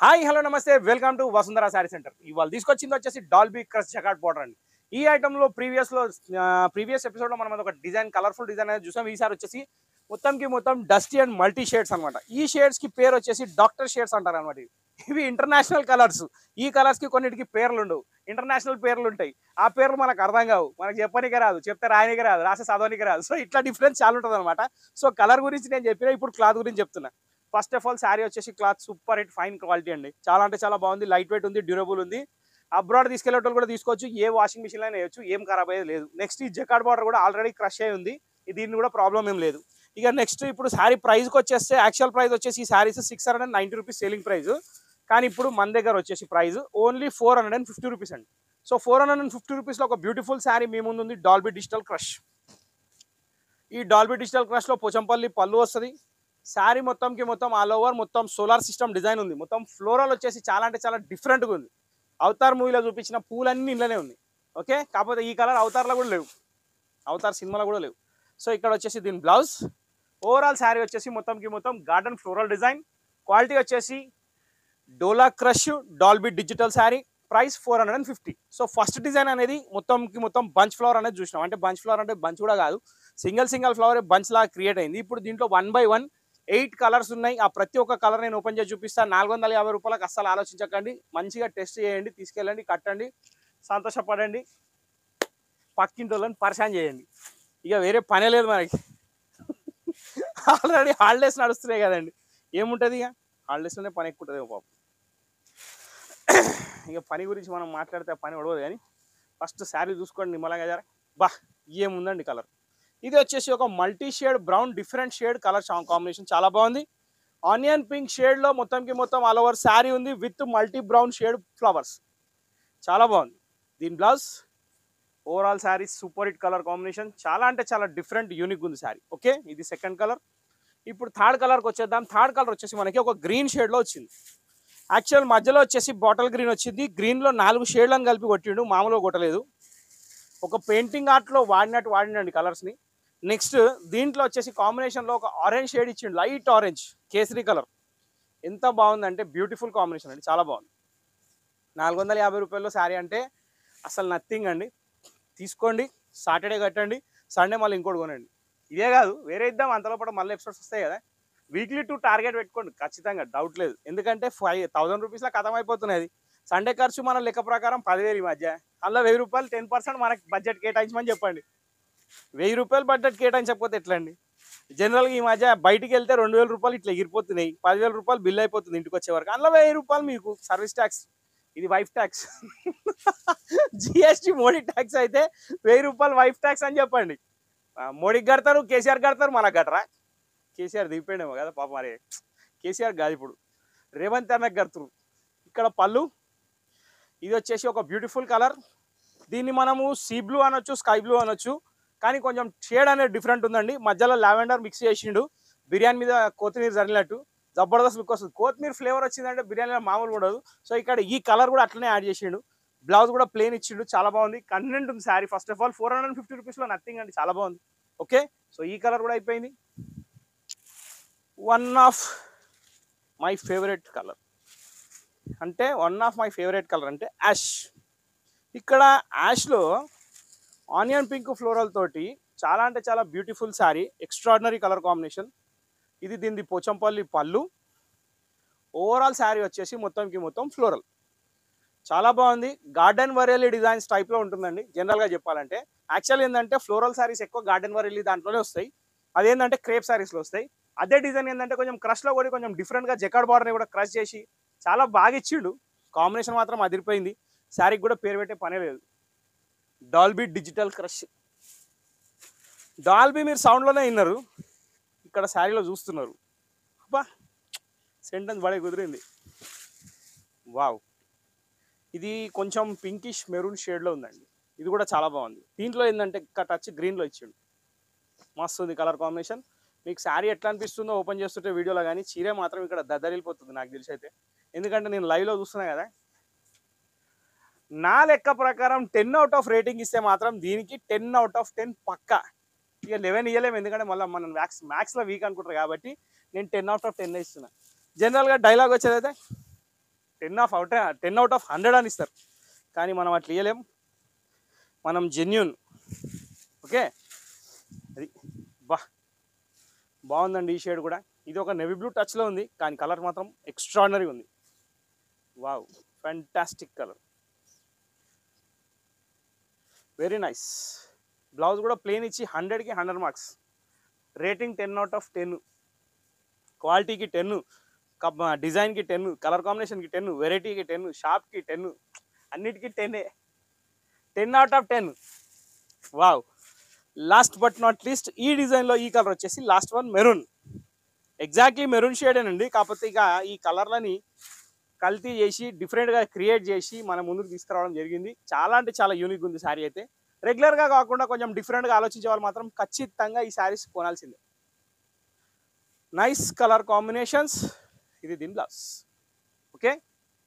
Hi hello నమస్తే welcome to Vasundhara sari centre. ఇవాళ తీసుకొచ్చింది వచ్చేసి డాల్బీ క్రష్ జకార్డ్ బోర్డర్ అండి. ఈ ఐటమ్ లో ప్రీవియస్ ఎపిసోడ్ లో మనం ఒక డిజైన్ కలర్ఫుల్ డిజైన్ అనేది చూసాం. ఈసారి వచ్చేసి మొత్తం డస్టీ అండ్ మల్టీ షేడ్స్ అనమాట. ఈ షేడ్స్ కి పేరు వచ్చేసి డాక్టర్ షేడ్స్ అంటారు అనమాట. ఇవి ఇంటర్నేషనల్ కలర్స్. ఈ కలర్స్ కి కొన్నిటికి పేర్లు ఉండవు, ఇంటర్నేషనల్ పేర్లు ఉంటాయి. ఆ పేర్లు మనకు అర్థం కావు, మనకు చెప్పనికే రాదు, చెప్తే రాయనికే రాదు, రాసే చదవనికే రాదు. సో ఇట్లా డిఫరెన్స్ చాలా ఉంటుంది అనమాట. సో కలర్ గురించి నేను చెప్పిన, ఇప్పుడు క్లాత్ గురించి చెప్తున్నా. ఫస్ట్ ఆఫ్ ఆల్ శారీ వచ్చేసి cloth super hit fine quality అండి. చాలా అంటే చాలా బాగుంది, లైట్ వెయిట్ ఉంది, డ్యూరబుల్ ఉంది. అబ్రాడ్ తీసుకెళ్లేటోళ్ళు కూడా తీసుకోవచ్చు, ఏ వాషింగ్ మిషన్ అయినా వేయచ్చు, ఏం ఖరాబ్ అయ్యేది లేదు. నెక్స్ట్ ఈ జకార్డ్ బార్డర్ కూడా ఆల్రెడీ క్రష్ అయి ఉంది, దీన్ని కూడా ప్రాబ్లం ఏం లేదు. ఇక నెక్స్ట్ ఇప్పుడు శారీ ప్రైస్కి వచ్చేస్తే యాక్చువల్ ప్రైస్ వచ్చేసి ఈ శారీస్ 690 రూపీస్ సేలింగ్ ప్రైస్. కానీ ఇప్పుడు మన దగ్గర వచ్చేసి ప్రైస్ ఓన్లీ 450 రూపీస్ అండి. సో 450 రూపీస్లో ఒక బ్యూటిఫుల్ శారీ మీ ముందు ఉంది, డాల్బీ డిజిటల్ క్రష్. ఈ డాల్బీ డిజిటల్ క్రష్లో పోచంపల్లి పళ్ళు వస్తుంది. శారీ మొత్తం ఆల్ ఓవర్ మొత్తం సోలార్ సిస్టమ్ డిజైన్ ఉంది. మొత్తం ఫ్లోరల్ వచ్చేసి చాలా అంటే చాలా డిఫరెంట్గా ఉంది. అవతార్ మూవీలో చూపించిన పూలన్నీ ఇంట్లోనే ఉంది. ఓకే, కాకపోతే ఈ కలర్ అవతార్లో కూడా లేవు, అవతార్ సినిమాలో కూడా లేవు. సో ఇక్కడ వచ్చేసి దీని బ్లౌజ్. ఓవరాల్ శారీ వచ్చేసి మొత్తం గార్డెన్ ఫ్లోరల్ డిజైన్. క్వాలిటీ వచ్చేసి డోలా crush Dolby digital sari. Price 450. So first design అనేది మొత్తం బంచ్ ఫ్లవర్ అనేది చూసినాం. అంటే బంచ్ ఫ్లవర్ అంటే బంచ్ కూడా కాదు, సింగిల్ ఫ్లవర్ బంచ్ లాగా క్రియేట్ అయింది. ఇప్పుడు దీంట్లో 1 by 1 8 కలర్స్ ఉన్నాయి. ఆ ప్రతి ఒక్క కలర్ నేను ఓపెన్ చేసి చూపిస్తాను. 450 రూపాయలకు అస్సలు ఆలోచించకండి. మంచిగా టెస్ట్ చేయండి, తీసుకెళ్ళండి, కట్టండి, సంతోషపడండి, పక్కింటి వాళ్ళని పరిశాన్ చేయండి. ఇక వేరే పనే లేదు మనకి. ఆల్రెడీ హాలిడేస్ నడుస్తున్నాయి కదండి, ఏముంటుంది ఇక హాలిడేస్లోనే పని ఎక్కువ ఉంటుంది పాపం. ఇక పని గురించి మనం మాట్లాడితే పని ఒడవదు. కానీ ఫస్ట్ శారీ చూసుకోండి నిమ్మలంగా జర. బా ఏముందండి కలర్. ఇది వచ్చేసి ఒక multi shade brown different shade colour combination చాలా బాగుంది. ఆనియన్ పింక్ షేడ్లో మొత్తం ఆల్ ఓవర్ శారీ ఉంది with multi brown shade flowers. చాలా బాగుంది. దీని blouse. Overall sari super hit colour combination, చాలా అంటే చాలా డిఫరెంట్ యూనిక్ ఉంది శారీ. ఓకే, ఇది సెకండ్ కలర్. ఇప్పుడు థర్డ్ కలర్కి వచ్చేద్దాం. థర్డ్ కలర్ వచ్చేసి మనకి ఒక గ్రీన్ షేడ్లో వచ్చింది. యాక్చువల్ మధ్యలో వచ్చేసి బాటిల్ గ్రీన్ వచ్చింది. గ్రీన్లో 4 షేడ్లను కలిపి కొట్టిండు, మామూలుగా కొట్టలేదు. ఒక పెయింటింగ్ ఆర్ట్లో వాడినండి కలర్స్ని. నెక్స్ట్ దీంట్లో వచ్చేసి కాంబినేషన్లో ఒక ఆరెంజ్ షేడ్ ఇచ్చిండు, లైట్ ఆరెంజ్ కేసరీ కలర్. ఎంత బాగుందంటే బ్యూటిఫుల్ కాంబినేషన్ అండి, చాలా బాగుంది. 450 రూపాయల్లో శారీ అంటే అసలు నథింగ్ అండి. తీసుకోండి, సాటర్డే కట్టండి, సండే మళ్ళీ ఇంకోటి కొనండి. ఇదే కాదు వేరే ఇద్దాం, అంతలో పాటు మళ్ళీ ఎపిసోడ్స్ వస్తాయి కదా. వీక్లీ 2 టార్గెట్ పెట్టుకోండి ఖచ్చితంగా, డౌట్ లేదు. ఎందుకంటే 5000 రూపీస్లో ఖతం అయిపోతున్నది. సండే ఖర్చు మన లెక్క ప్రకారం 10,000 ఈ మధ్య. అందులో 1000 రూపాయలు 10% మనకి బడ్జెట్ కేటాయించమని చెప్పండి. 1000 రూపాయలు బడ్జెట్ కేటాయించకపోతే ఎట్లా అండి? జనరల్గా ఈ మధ్య బయటికి వెళ్తే 2000 రూపాయలు ఇట్లా ఎగిరిపోతున్నాయి, 10,000 రూపాయలు బిల్ అయిపోతుంది ఇంటికి వచ్చే వరకు. అందులో 1000 రూపాయలు మీకు సర్వీస్ ట్యాక్స్, ఇది wife tax. GST Modi tax అయితే 1000 రూపాయలు వైఫ్ ట్యాక్స్ అని చెప్పండి. మోడీకి కడతారు, కేసీఆర్ కడతారు, మనకు కట్టరా? కేసీఆర్ దిగిపోయాడేమో కదా పాప. మరి కేసీఆర్ కాదు, ఇప్పుడు రేవంత్ అన్నకు కడుతురు. ఇక్కడ పళ్ళు. ఇది వచ్చేసి ఒక బ్యూటిఫుల్ కలర్. దీన్ని మనము సీ బ్లూ అనొచ్చు, స్కై బ్లూ అనొచ్చు, కానీ కొంచెం షేడ్ అనేది డిఫరెంట్ ఉందండి. మధ్యలో లావెండర్ మిక్స్ చేసిండు, బిర్యానీ మీద కొత్తిమీర జల్లినట్టు జబర్దస్త్ లుక్ వస్తుంది. కొత్తిమీర ఫ్లేవర్ వచ్చిందంటే బిర్యానీలో మామూలు ఉండదు. సో ఇక్కడ ఈ కలర్ కూడా అట్లనే యాడ్ చేసిండు. బ్లౌజ్ కూడా ప్లేన్ ఇచ్చిండు, చాలా బాగుంది. కంటెంట్ ఉంది శారీ. ఫస్ట్ ఆఫ్ ఆల్ 450 రూపీస్లో నథింగ్ అండి, చాలా బాగుంది. ఓకే, సో ఈ కలర్ కూడా అయిపోయింది. One of my favourite colour అంటే యాష్. ఇక్కడ యాష్లో ఆనియన్ పింక్ ఫ్లోరల్ తోటి చాలా అంటే చాలా beautiful sari, extraordinary colour combination. ఇది దీనిది పోచంపల్లి పళ్ళు. ఓవరాల్ శారీ వచ్చేసి మొత్తం ఫ్లోరల్, చాలా బాగుంది. గార్డెన్ వరేలి డిజైన్స్ టైప్లో ఉంటుందండి జనరల్గా చెప్పాలంటే. యాక్చువల్ ఏంటంటే ఫ్లోరల్ శారీస్ ఎక్కువ గార్డెన్ వరేలి దాంట్లోనే వస్తాయి. అదేంటంటే క్రేప్ శారీస్లో వస్తాయి. అదే డిజైన్ ఏంటంటే కొంచెం క్రష్లో కూడా కొంచెం డిఫరెంట్గా జకార్డ్ బార్డర్ని కూడా క్రష్ చేసి చాలా బాగా ఇచ్చిండు. కాంబినేషన్ మాత్రం అదిరిపోయింది. శారీకి కూడా పేరు పెట్టే పనే లేదు, డాల్బీ డిజిటల్ క్రష్. డాల్బీ మీరు సౌండ్లోనే విన్నారు, ఇక్కడ శారీలో చూస్తున్నారు. అబ్బా సెంటెన్స్ బడే కుదిరింది. వావ్, ఇది కొంచెం పింకిష్ మెరూన్ షేడ్లో ఉందండి. ఇది కూడా చాలా బాగుంది. దీంట్లో ఏంటంటే టచ్ గ్రీన్లో ఇచ్చిండు, మస్తు ఉంది కలర్ కాంబినేషన్. మీకు శారీ ఎట్లా అనిపిస్తుందో ఓపెన్ చేస్తుంటే వీడియోలో, కానీ చీర మాత్రం ఇక్కడ దద్దరిల్లిపోతుంది నాకు తెలిసి అయితే. ఎందుకంటే నేను లైవ్లో చూస్తున్నా కదా. నా లెక్క ప్రకారం 10 out of రేటింగ్ ఇస్తే మాత్రం దీనికి 10 out of 10 పక్కా. ఇక 11 ఇవ్వలేము, ఎందుకంటే మళ్ళీ మనం మ్యాథ్స్లో వీక్ అనుకుంటారు కాబట్టి నేను 10 out of 10 ఇస్తున్నా. జనరల్గా డైలాగ్ వచ్చేదైతే 10 out of 100 అని ఇస్తారు, కానీ మనం అట్లా ఇవ్వలేం. మనం జెన్యూన్. ఓకే, అది బా బాగుందండి ఈ షేడ్ కూడా. ఇది ఒక నెవీ బ్లూ టచ్లో ఉంది, కానీ కలర్ మాత్రం ఎక్స్ట్రాడినరీ ఉంది. Wow, fantastic colour, very nice. Blouse కూడా ప్లేన్ ఇచ్చి 100కి 100 మార్క్స్. Rating 10 out of 10. క్వాలిటీకి 10, డిజైన్కి 10, కలర్ కాంబినేషన్కి 10, వెరైటీకి 10, షాప్కి 10, అన్నిటికీ 10 out of 10. Wow. Last but not least, ఈ డిజైన్లో ఈ కలర్ వచ్చేసి last one maroon. Exactly maroon షేడేనండి, కాకపోతే ఇక ఈ కలర్లని కల్తీ చేసి డిఫరెంట్గా క్రియేట్ చేసి మన ముందుకు తీసుకురావడం జరిగింది. చాలా అంటే చాలా యూనిక్ ఉంది శారీ అయితే. రెగ్యులర్గా కాకుండా కొంచెం డిఫరెంట్గా ఆలోచించే వాళ్ళు మాత్రం ఖచ్చితంగా ఈ శారీస్ కొనాల్సిందే. Nice colour combinations. ఇది దీని blouse. Okay,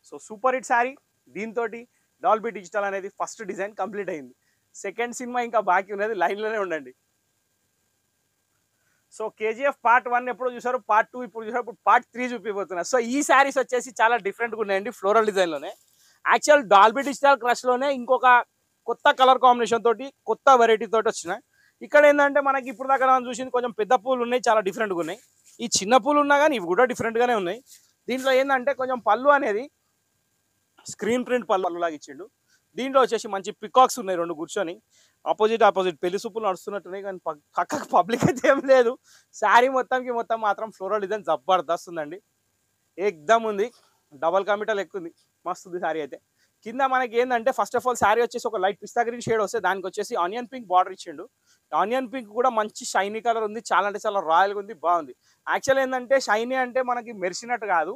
so super hit sari. దీంతో డాల్బీ డిజిటల్ అనేది ఫస్ట్ డిజైన్ కంప్లీట్ అయింది. సెకండ్ సినిమా ఇంకా బాకీ ఉన్నది, లైన్లోనే ఉండండి. సో కేజీఎఫ్ పార్ట్ 1 ఎప్పుడు చూసారు, పార్ట్ 2 ఇప్పుడు చూసారు, ఇప్పుడు పార్ట్ 3 చూపిపోతున్నారు. సో ఈ శారీస్ వచ్చేసి చాలా డిఫరెంట్గా ఉన్నాయండి, ఫ్లోరల్ డిజైన్లోనే. యాక్చువల్ డాల్బీ డిజిటల్ క్రష్లోనే ఇంకొక కొత్త కలర్ కాంబినేషన్ తోటి, కొత్త వెరైటీ తోటి వచ్చినాయి. ఇక్కడ ఏంటంటే మనకి ఇప్పుడు దాకా మనం చూసింది కొంచెం పెద్ద పూలు ఉన్నాయి, చాలా డిఫరెంట్గా ఉన్నాయి. ఈ చిన్న పూలు ఉన్నా కానీ ఇవి కూడా డిఫరెంట్గానే ఉన్నాయి. దీంట్లో ఏంటంటే కొంచెం పళ్ళు అనేది స్క్రీన్ ప్రింట్ పళ్ళు లాగా ఇచ్చిండు. దీంట్లో వచ్చేసి మంచి పికాక్స్ ఉన్నాయి 2 కూర్చొని, ఆపోజిట్ పెళ్లి సూపులు నడుస్తున్నట్టున్నాయి, కానీ పక్కకు పబ్లిక్ అయితే ఏం లేదు. శారీ మొత్తం మాత్రం ఫ్లోరల్ డిజైన్ జబర్దస్త్ ఉందండి, ఏకదమ్ ఉంది. డబల్ కమిటల్ ఎక్కువ ఉంది, మస్తు ఉంది శారీ అయితే. కింద మనకి ఏంటంటే ఫస్ట్ ఆఫ్ ఆల్ శారీ వచ్చేసి ఒక లైట్ పిస్తా గ్రీన్ షేడ్ వస్తే దానికి వచ్చేసి ఆనియన్ పింక్ బార్డర్ ఇచ్చిండు. ఆనియన్ పింక్ కూడా మంచి షైనీ కలర్ ఉంది, చాలా అంటే చాలా రాయల్గా ఉంది, బాగుంది. యాక్చువల్ ఏంటంటే షైనీ అంటే మనకి మెరిసినట్టు కాదు,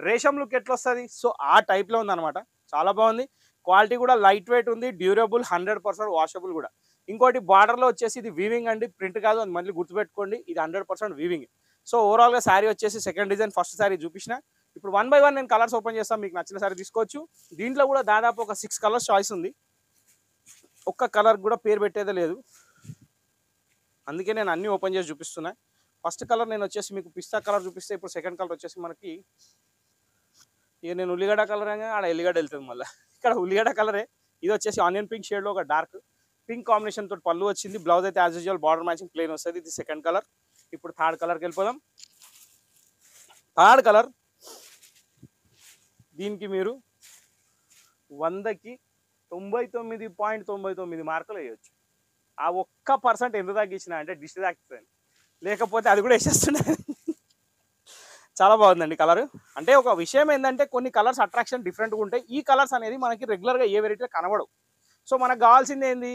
రేషం లుక్ ఎట్లా వస్తుంది, సో ఆ టైప్లో ఉందన్నమాట. చాలా బాగుంది. క్వాలిటీ కూడా లైట్ వెయిట్ ఉంది, డ్యూరబుల్, 100% వాషబుల్ కూడా. ఇంకోటి బార్డర్లో వచ్చేసి ఇది వీవింగ్ అండి, ప్రింట్ కాదు, అది మళ్ళీ గుర్తుపెట్టుకోండి, ఇది 100% వీవింగ్. సో ఓవరాల్గా శారీ వచ్చేసి సెకండ్ డిజైన్, ఫస్ట్ శారీ చూపించిన. ఇప్పుడు 1 by 1 నేను కలర్స్ ఓపెన్ చేస్తాను, మీకు నచ్చిన శారీ తీసుకోవచ్చు. దీంట్లో కూడా దాదాపు ఒక 6 కలర్స్ చాయిస్ ఉంది, ఒక్క కలర్ కూడా పేరు పెట్టేదే లేదు, అందుకే నేను అన్నీ ఓపెన్ చేసి చూపిస్తున్నా. ఫస్ట్ కలర్ నేను వచ్చేసి మీకు పిస్తా కలర్ చూపిస్తే, ఇప్పుడు సెకండ్ కలర్ వచ్చేసి మనకి ఇక నేను ఉల్లిగడ్డ కలర్ అయినా ఆడ ఎల్లిగడ్డ వెళ్తుంది, మళ్ళీ ఇక్కడ ఉల్లిగడ్డ కలరే. ఇది వచ్చేసి ఆనియన్ పింక్ షేడ్లో ఒక డార్క్ పింక్ కాంబినేషన్ తోటి పళ్ళు వచ్చింది. బ్లౌజ్ అయితే as usual border matching plain వస్తుంది. ఇది సెకండ్ కలర్. ఇప్పుడు థర్డ్ కలర్కి వెళ్ళిపోదాం. థర్డ్ కలర్ దీనికి మీరు 100కి 99.99 మార్కులు వేయచ్చు. ఆ 1% ఎందుకు తగ్గించిన అంటే డిస్ట్ తాకుతుంది, లేకపోతే అది కూడా వేసేస్తుండే. చాలా బాగుందండి కలర్. అంటే ఒక విషయం ఏంటంటే కొన్ని కలర్స్ అట్రాక్షన్ డిఫరెంట్గా ఉంటాయి. ఈ కలర్స్ అనేది మనకి రెగ్యులర్గా ఏ వెరైటీలో కనబడవు. సో మనకు కావాల్సింది ఏంది,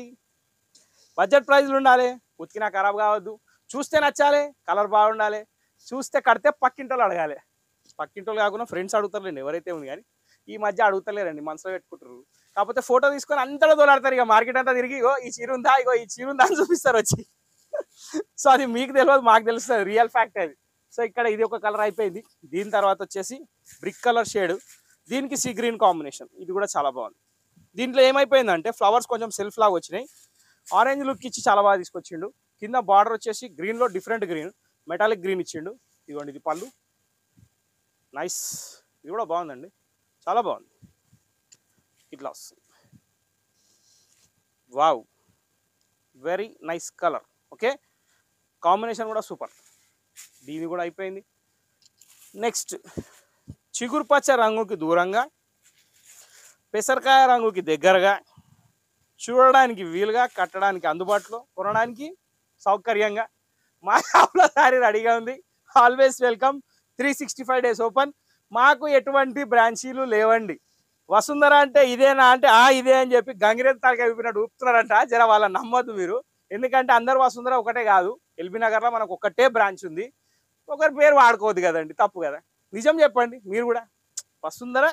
బడ్జెట్ ప్రైజ్లు ఉండాలి, ఉతికినా ఖరాబ్ కావద్దు, చూస్తే నచ్చాలి, కలర్ బాగుండాలి, చూస్తే కడితే పక్కింటోళ్ళు అడగాలి. పక్కింటోళ్ళు కాకుండా ఫ్రెండ్స్ అడుగుతారులేండి, ఎవరైతే ఉంది, కానీ ఈ మధ్య అడుగుతలేరండి, మనసులో పెట్టుకుంటారు. కాకపోతే ఫోటో తీసుకొని అంతలో దోలాడతారు, ఇక మార్కెట్ అంతా తిరిగి ఇగో ఈ చీర ఉందా, ఇగో ఈ చీర ఉందా అని చూపిస్తారు వచ్చి. సో అది మీకు తెలియదు, మాకు తెలుస్తుంది, రియల్ ఫ్యాక్ట్ అది. సో ఇక్కడ ఇది ఒక కలర్ అయిపోయింది. దీని తర్వాత వచ్చేసి బ్రిక్ కలర్ షేడ్, దీనికి సీ గ్రీన్ కాంబినేషన్, ఇది కూడా చాలా బాగుంది. దీంట్లో ఏమైపోయిందంటే ఫ్లవర్స్ కొంచెం సెల్ఫ్ లాగా వచ్చినాయి, ఆరెంజ్ లుక్ ఇచ్చి చాలా బాగా తీసుకొచ్చిండు. కింద బార్డర్ వచ్చేసి గ్రీన్లో డిఫరెంట్ గ్రీన్, మెటాలిక్ గ్రీన్ ఇచ్చిండు. ఇదిగోండి ఇది పళ్ళు, నైస్, ఇది కూడా బాగుందండి, చాలా బాగుంది. ఇట్లా వస్తుంది, wow, very nice colour. Okay, combination కూడా సూపర్. దీని కూడా అయిపోయింది. నెక్స్ట్ చిగురు పచ్చ రంగుకి దూరంగా, పెసరకాయ రంగుకి దగ్గరగా, చూడడానికి వీలుగా, కట్టడానికి అందుబాటులో, కొనడానికి సౌకర్యంగా మా షాప్లో శారీ రెడీగా ఉంది. Always welcome, 365 days open. మాకు ఎటువంటి బ్రాంచీలు లేవండి. వసుంధర అంటే ఇదేనా అంటే ఇదే అని చెప్పి గంగిరెద్దు తాలకాయ ఊపినట్టు ఊపుతున్నారంట. జర వాళ్ళని నమ్మొద్దు మీరు, ఎందుకంటే అందరు వసుంధర ఒకటే కాదు. ఎల్బీ నగర్లో మనకు ఒకటే బ్రాంచ్ ఉంది, ఒకరి పేరు వాడుకోవద్దు కదండి, తప్పు కదా. నిజం చెప్పండి మీరు కూడా, వసుంధర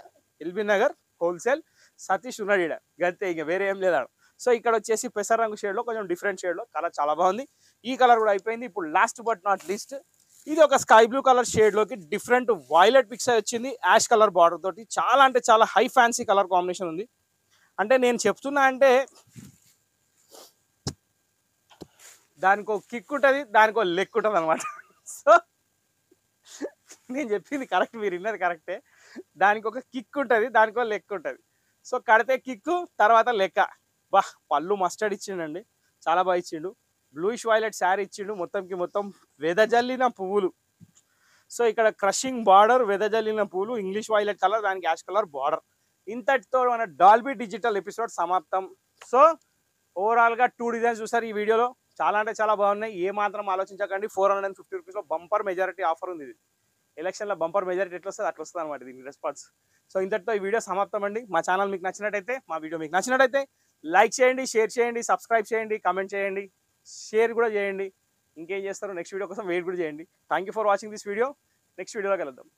ఎల్బీ నగర్ హోల్సేల్ సతీష్ ఉన్నాడు గంతే, ఇక వేరే ఏం లేదా. సో ఇక్కడ వచ్చేసి పెసర రంగు షేడ్లో కొంచెం డిఫరెంట్ షేడ్లో కలర్ చాలా బాగుంది. ఈ కలర్ కూడా అయిపోయింది. ఇప్పుడు లాస్ట్ బట్ నాట్ లీస్ట్, ఇది ఒక స్కై బ్లూ కలర్ షేడ్లోకి డిఫరెంట్ వైలెట్ పిక్స్ వచ్చింది, యాష్ కలర్ బార్డర్ తోటి. చాలా అంటే చాలా హై ఫ్యాన్సీ కలర్ కాంబినేషన్ ఉంది. అంటే నేను చెప్తున్నా అంటే దానికో కిక్ ఉంటుంది, దానికో లెక్ ఉంటుంది అనమాట. సో నేను చెప్పింది కరెక్ట్, మీరు విన్నది కరెక్టే. దానికి ఒక కిక్ ఉంటుంది, దానికి ఒక లెక్క ఉంటుంది. సో కడితే కిక్కు, తర్వాత లెక్క. బా పళ్ళు మస్టర్డ్ ఇచ్చిండండి, చాలా బాగా ఇచ్చిండు. బ్లూయిష్ వైలెట్ శారీ ఇచ్చిండు, మొత్తంకి మొత్తం వెదజల్లిన పువ్వులు. సో ఇక్కడ క్రషింగ్ బార్డర్, వెదజల్లిన పూలు, ఇంగ్లీష్ వైలెట్ కలర్, దానికి యాష్ కలర్ బార్డర్. ఇంతటితో మన డాల్బీ డిజిటల్ ఎపిసోడ్ సమాప్తం. సో ఓవరాల్గా 2 డిజైన్స్ చూసారు ఈ వీడియోలో. చాలా అంటే చాలా బాగున్నాయి. ఏ మాత్రం ఆలోచించకండి. 450 రూపీస్లో బంపర్ మెజారిటీ ఆఫర్ ఉంది. ఇది ఎలక్షన్లో బంపర్ మెజారిటీ ఎట్లా వస్తుంది అట్లా వస్తుంది అనమాట దీనికి రెస్పాన్స్. సో ఇంతటితో ఈ వీడియో సమాప్తం అండి. మా ఛానల్ మీకు నచ్చినట్టయితే, మా వీడియో మీకు నచ్చినట్టయితే లైక్ చేయండి, షేర్ చేయండి, సబ్స్క్రైబ్ చేయండి, కమెంట్ చేయండి, షేర్ కూడా చేయండి. ఇంకేం చేస్తారు, నెక్స్ట్ వీడియో కోసం వెయిట్ కూడా చేయండి. Thank you for watching this video. Next వీడియోలో కలుద్దాం.